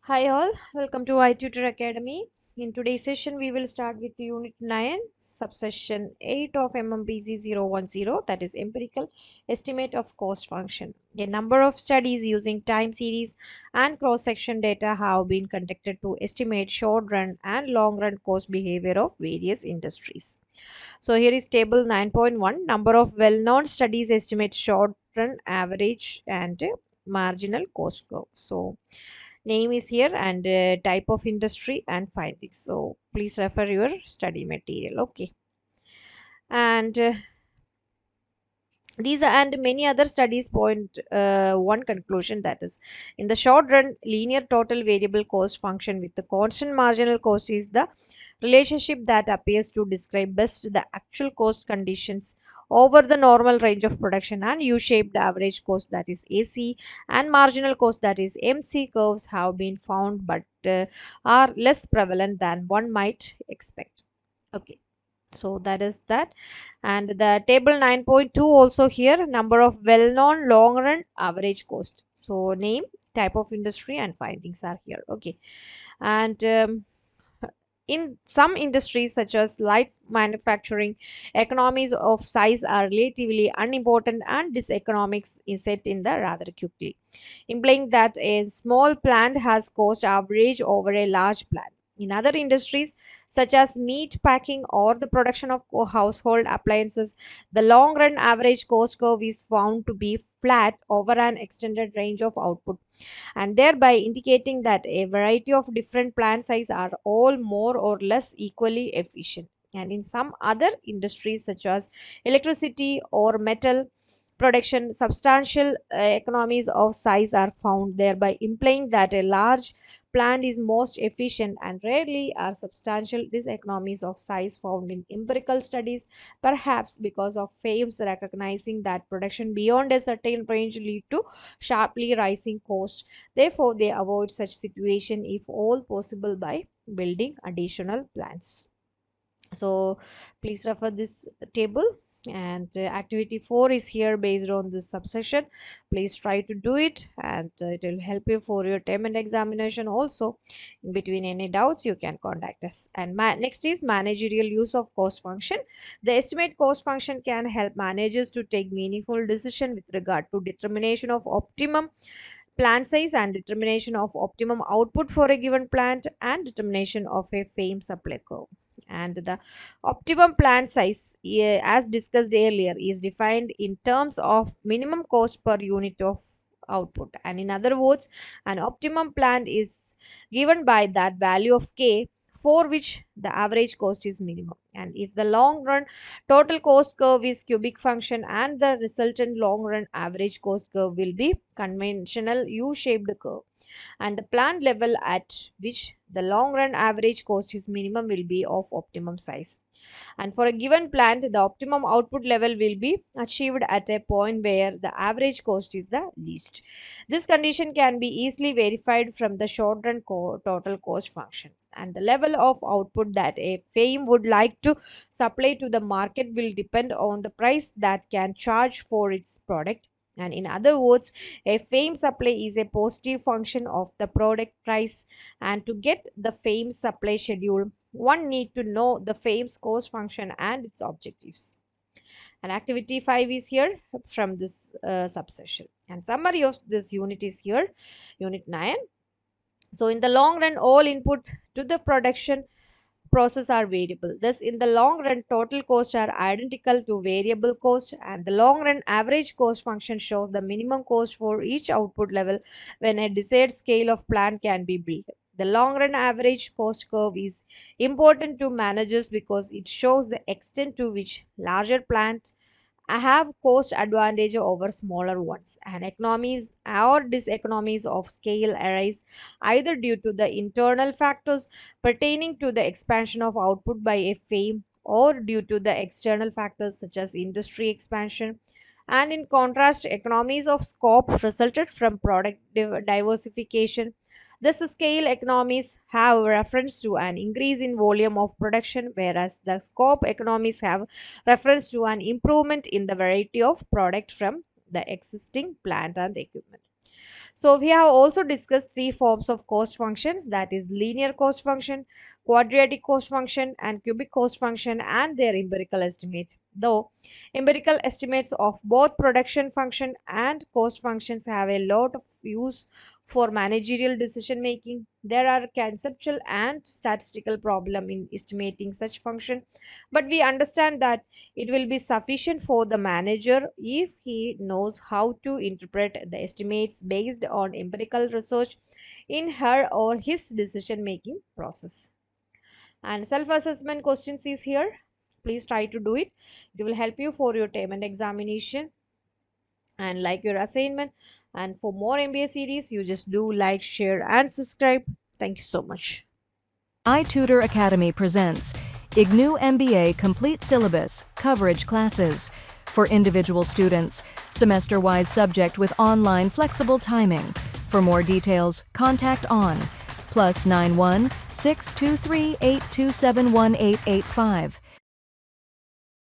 Hi all, welcome to i-tutor Academy. In today's session, we will start with Unit 9, subsection 8 of MMPC 010, that is empirical estimate of cost function. A number of studies using time series and cross-section data have been conducted to estimate short-run and long-run cost behavior of various industries. So here is table 9.1, number of well-known studies estimate short-run, average and marginal cost curve. So name is here and type of industry and findings, so please refer your study material. Okay, and these and many other studies point one conclusion, that is, in the short run, linear total variable cost function with the constant marginal cost is the relationship that appears to describe best the actual cost conditions over the normal range of production, and u-shaped average cost, that is AC, and marginal cost, that is MC curves have been found, but are less prevalent than one might expect. Okay, so that is that. And the table 9.2 also here, number of well-known long run average cost, so name, type of industry and findings are here. Okay, and in some industries such as light manufacturing, economies of size are relatively unimportant and this economics is set in the rather quickly, implying that a small plant has cost average over a large plant. In other industries, such as meat packing or the production of household appliances, the long run average cost curve is found to be flat over an extended range of output, and thereby indicating that a variety of different plant sizes are all more or less equally efficient. And in some other industries, such as electricity or metal production, substantial economies of size are found, thereby implying that a large plant is most efficient, and rarely are substantial diseconomies of size found in empirical studies, perhaps because of firms recognizing that production beyond a certain range lead to sharply rising costs. Therefore, they avoid such situation if all possible by building additional plants. So please refer this table, and activity 4 is here based on this subsection. Please try to do it, and it will help you for your term and examination also. In between any doubts, you can contact us. And next is managerial use of cost function. The estimate cost function can help managers to take meaningful decision with regard to determination of optimum plant size and determination of optimum output for a given plant and determination of a frame supply curve. And the optimum plant size, as discussed earlier, is defined in terms of minimum cost per unit of output, and in other words, an optimum plant is given by that value of k for which the average cost is minimum. And if the long run total cost curve is cubic function, and the resultant long run average cost curve will be conventional U-shaped curve, and the plant level at which the long run average cost is minimum will be of optimum size. And for a given plant, the optimum output level will be achieved at a point where the average cost is the least. This condition can be easily verified from the short run total cost function. And the level of output that a firm would like to supply to the market will depend on the price that can charge for its product. And in other words, a firm supply is a positive function of the product price, and to get the firm supply schedule, one need to know the firm's cost function and its objectives. And activity 5 is here from this subsession. And summary of this unit is here, unit 9. So in the long run, all input to the production process are variable. Thus, in the long run, total costs are identical to variable cost, and the long run average cost function shows the minimum cost for each output level when a desired scale of plant can be built. The long run average cost curve is important to managers because it shows the extent to which larger plants have cost advantage over smaller ones, and economies or diseconomies of scale arise either due to the internal factors pertaining to the expansion of output by a firm, or due to the external factors such as industry expansion. And in contrast, economies of scope resulted from product diversification. Thus, scale economies have reference to an increase in volume of production, whereas the scope economies have reference to an improvement in the variety of product from the existing plant and equipment. So we have also discussed three forms of cost functions, that is linear cost function, quadratic cost function and cubic cost function and their empirical estimate. Though empirical estimates of both production function and cost functions have a lot of use for managerial decision making, there are conceptual and statistical problem in estimating such function, but we understand that it will be sufficient for the manager if he knows how to interpret the estimates based on empirical research in her or his decision making process. And self assessment questions is here. Please try to do it. It will help you for your term and examination and like your assignment. And for more MBA series, you just do like, share, and subscribe. Thank you so much. i-tutor Academy presents IGNOU MBA Complete Syllabus Coverage Classes for individual students, semester-wise subject with online flexible timing. For more details, contact on +91 623 827 1885.